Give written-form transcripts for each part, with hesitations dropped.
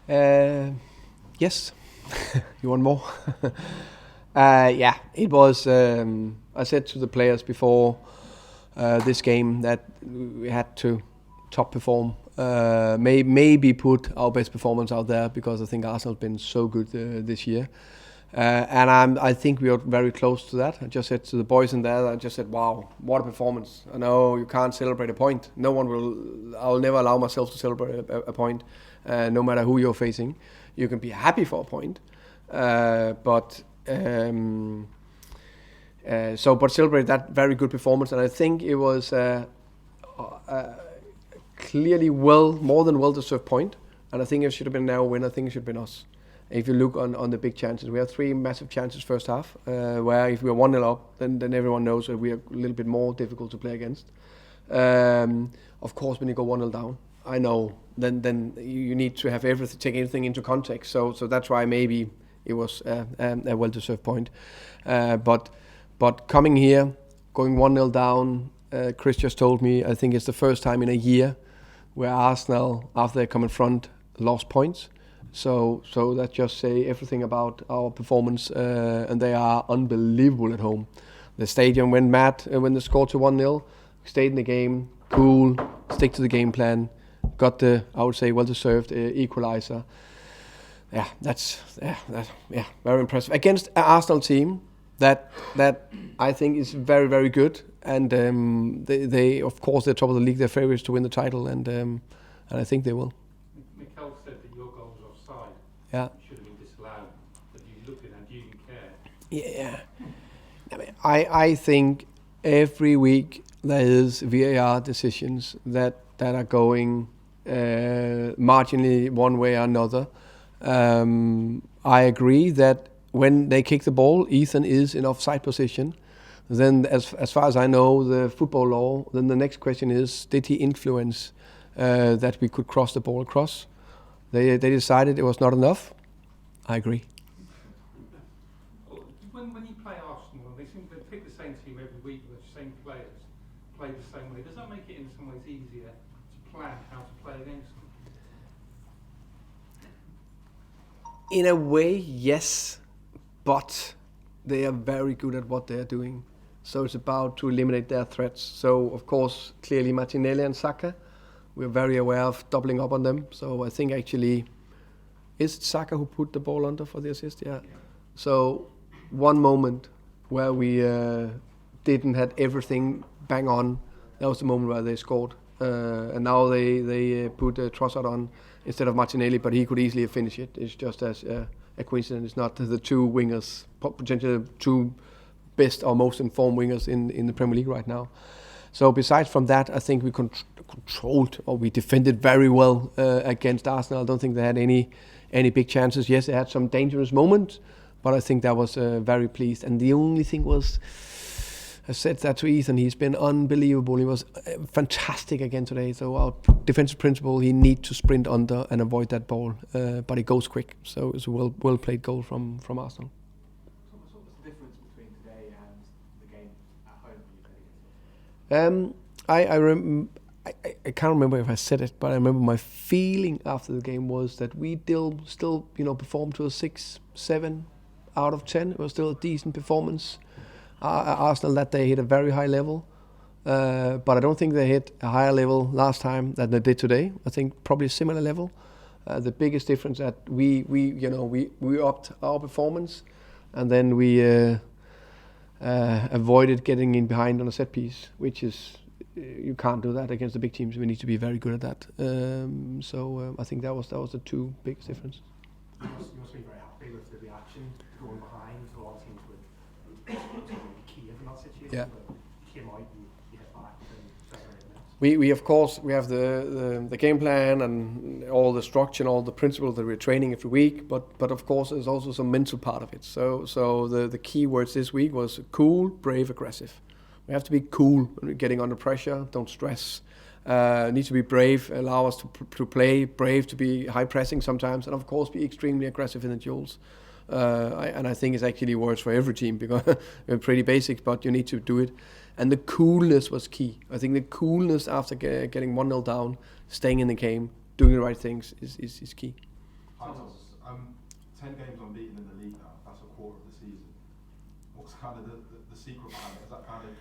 Yes. You want more? Yeah, it was. I said to the players before this game that we had to top perform. Maybe put our best performance out there because I think Arsenal have been so good this year. And I think we are very close to that. I just said to the boys in there, I just said, wow, what a performance. I know you can't celebrate a point. No one will. I'll never allow myself to celebrate a point, no matter who you're facing. You can be happy for a point, but celebrate that very good performance. And I think it was clearly more than well-deserved point. And I think it should have been now a win. I think it should have been us. If you look on the big chances, we had 3 massive chances first half, where if we are 1-0 up, then everyone knows that we are a little bit more difficult to play against. Of course, when you go 1-0 down, I know, then you need to have take everything into context. So that's why maybe it was a well-deserved point. But coming here, going 1-0 down, Chris just told me, I think it's the first time in a year where Arsenal, after they come in front, lost points. So that just say everything about our performance, and they are unbelievable at home. The stadium went mad when they scored to 1-0. Stayed in the game, cool, stick to the game plan, got the, I would say, well-deserved equaliser. Yeah, that's very impressive against an Arsenal team that I think is very, very good. And they of course they're top of the league. They're favourites to win the title, and I think they will. Mikel said that your goal was offside. Yeah. It should have been disallowed, but you looked at it and you didn't care. Yeah. I mean, I think every week there is VAR decisions that are going marginally one way or another. I agree that when they kick the ball, Ethan is in offside position. Then, as far as I know, the football law, then the next question is, did he influence that we could cross the ball across? They decided it was not enough. I agree. When you play Arsenal, they seem to pick the same team every week with the same players, play the same way. Does that make it in some ways easier to plan how to play against them? In a way, yes, but they are very good at what they are doing. So it's about to eliminate their threats. So, of course, clearly Martinelli and Saka, we're very aware of doubling up on them. So I think actually, is it Saka who put the ball under for the assist? Yeah. So one moment where we didn't have everything bang on, that was the moment where they scored. And now they put Trossard on instead of Martinelli, but he could easily have finished it. It's just as a coincidence. It's not the two wingers, potentially the two best or most informed wingers in the Premier League right now. So besides from that, I think we controlled or we defended very well against Arsenal. I don't think they had any big chances. Yes, they had some dangerous moments, but I think that was very pleased. And the only thing was, I said that to Ethan, he's been unbelievable. He was fantastic again today. So our defensive principle, he needs to sprint under and avoid that ball, but he goes quick. So it's a well played goal from Arsenal. So what's the difference between today and the game at home when you played against them? I can't remember if I said it, but I remember my feeling after the game was that we still performed to a 6-7 out of 10. It was still a decent performance. Arsenal that day hit a very high level, but I don't think they hit a higher level last time than they did today. I think probably a similar level. The biggest difference that we upped our performance, and then we avoided getting in behind on a set piece, which is you can't do that against the big teams. We need to be very good at that. So I think that was the two biggest differences. You must be very happy with the reaction going behind. A lot of teams would be key in that situation. Yeah. But you came out, you hit back, and 7 or 8 minutes. We of course we have the game plan and all the structure and all the principles that we're training every week. But of course there's also some mental part of it. So the key words this week was cool, brave, aggressive. We have to be cool when we're getting under pressure. Don't stress. Need to be brave. Allow us to play. Brave to be high pressing sometimes, and of course be extremely aggressive in the duels. I think it's actually words for every team because we're pretty basic, but you need to do it. And the coolness was key. I think the coolness after getting 1-0 down, staying in the game, doing the right things is key. Thomas, 10 games unbeaten in the league now. That's a quarter of the season. What's kind of the secret behind it? Is that kind of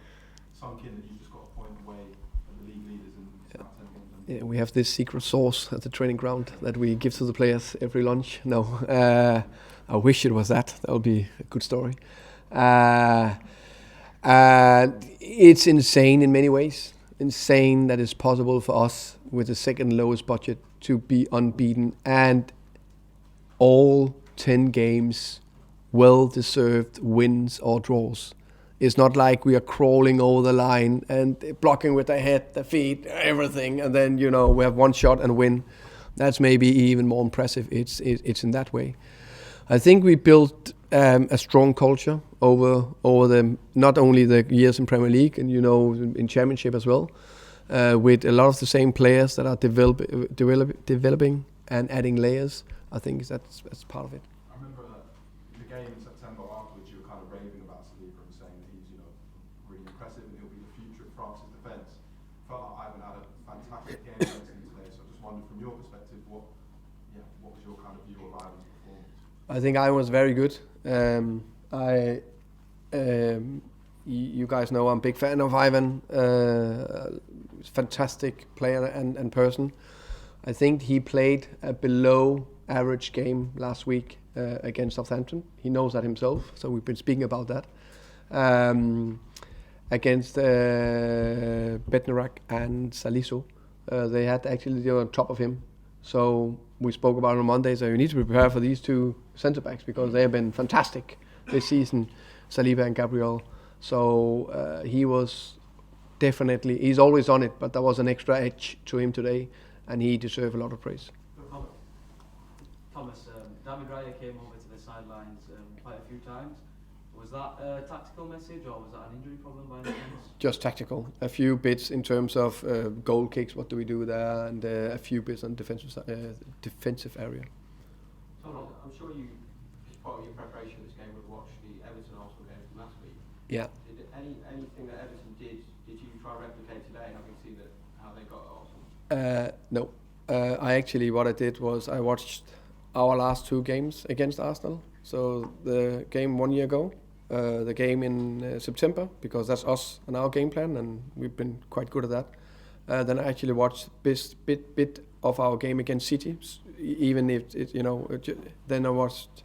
sunk in that you've just got a point away at the league leaders and it's now 10 games unbeaten? Yeah, we have this secret sauce at the training ground that we give to the players every lunch. No, I wish it was that. That would be a good story. It's insane in many ways. Insane that it's possible for us with the second lowest budget to be unbeaten and all 10 games well-deserved wins or draws. It's not like we are crawling over the line and blocking with the head, the feet, everything, and then we have one shot and win. That's maybe even more impressive. It's in that way. I think we built a strong culture over the not only the years in Premier League and in Championship as well, with a lot of the same players that are developing and adding layers. I think that's part of it. I remember the game in September afterwards, you were kind of raving about Saliba and saying that he's really impressive and he'll be the future of France's defence. Felt like Ivan had a fantastic game against him today, so I just wondered from your perspective, what was your kind of view of Ivan's performance? I think Ivan was very good. You guys know I'm a big fan of Ivan. Fantastic player and person. I think he played a below average game last week against Southampton. He knows that himself, so we've been speaking about that. Against Bednarak and Salisu, they had actually they were on top of him. So we spoke about it on Monday, so you need to prepare for these two centre-backs because they have been fantastic this season, Saliba and Gabriel. So he was definitely, he's always on it, but there was an extra edge to him today, and he deserved a lot of praise. Thomas, David Raya came over to the sidelines quite a few times. Was that a tactical message or was that an injury problem by any chance? Just tactical. A few bits in terms of goal kicks, what do we do there, and a few bits on defensive area. Tom, I'm sure you, as part of your preparation of this game, would watch the Everton-Arsenal game from last week. Yeah. Did anything that Everton did you try to replicate today, having seen how they got at Arsenal? No. What I did was I watched our last two games against Arsenal. So the game 1 year ago, the game in September, because that's us and our game plan, and we've been quite good at that. Then I actually watched bit of our game against City, even if then I watched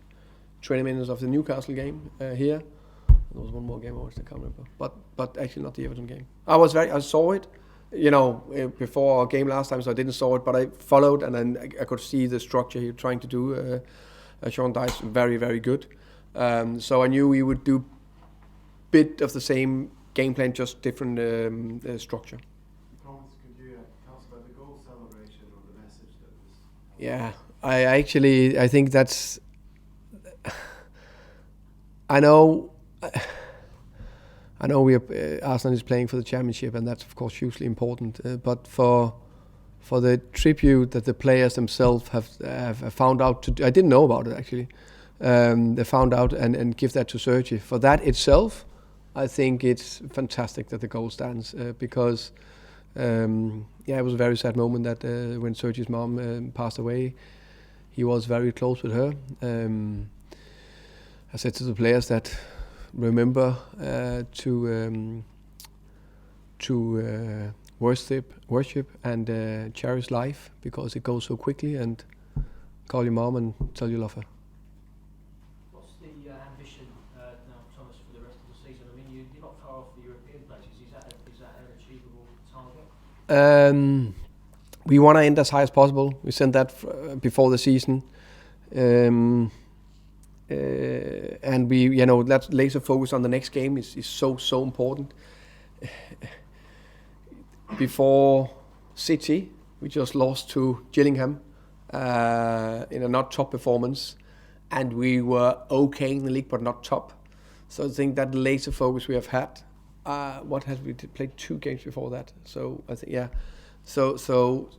20 minutes of the Newcastle game here. There was one more game I watched, I can't remember, but actually not the Everton game. I saw it, before our game last time, so I didn't saw it, but I followed, and then I could see the structure he was trying to do. Sean Dyche, very, very good. So I knew we would do bit of the same game plan, just different structure. Thomas, could you tell us about the goal celebration or the message that was? Yeah, I think that's. I know we are, Arsenal is playing for the championship, and that's of course hugely important. But for the tribute that the players themselves have found out I didn't know about it actually. They found out and give that to Sergi. For that itself, I think it's fantastic that the goal stands because it was a very sad moment that when Sergi's mom passed away, he was very close with her. I said to the players that remember to worship and cherish life because it goes so quickly, and call your mom and tell you love her. What's the ambition now, Thomas, for the rest of the season? I mean, you're not far off the European places. Is that an achievable target? We want to end as high as possible. We sent that before the season. And we, that laser focus on the next game is so important. Before City, we just lost to Gillingham in a not top performance, and we were okay in the league but not top. So I think that laser focus we have had. What has we played 2 games before that? So I think So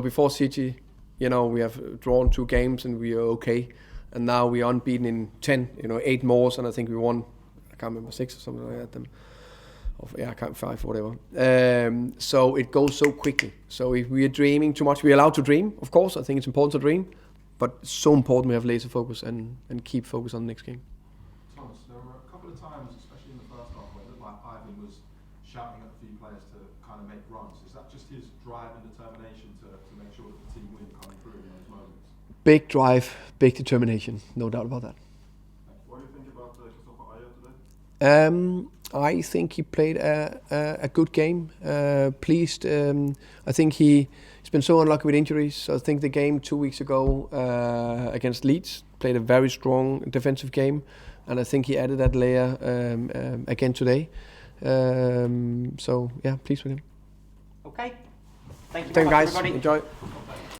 before City, we have drawn 2 games and we are okay. And now we are unbeaten in 10, 8 more, and I think we won, I can't remember, 6 or something like that. I can't 5 or whatever. So it goes so quickly. So if we are dreaming too much, we're allowed to dream, of course. I think it's important to dream. but it's so important we have laser focus and keep focus on the next game. Thomas, there were a couple of times, especially in the first half, where it looked like Ivan was shouting at a few players to kind of make runs. Is that just his drive and determination to make sure that the team win coming through in those moments? Big drive, big determination, no doubt about that. What do you think about Ajer today? I think he played a good game. Pleased. I think he's been so unlucky with injuries. So I think the game 2 weeks ago against Leeds played a very strong defensive game, and I think he added that layer again today. So yeah, pleased with him. Okay. Thank you Thank very you much, guys. everybody. Enjoy.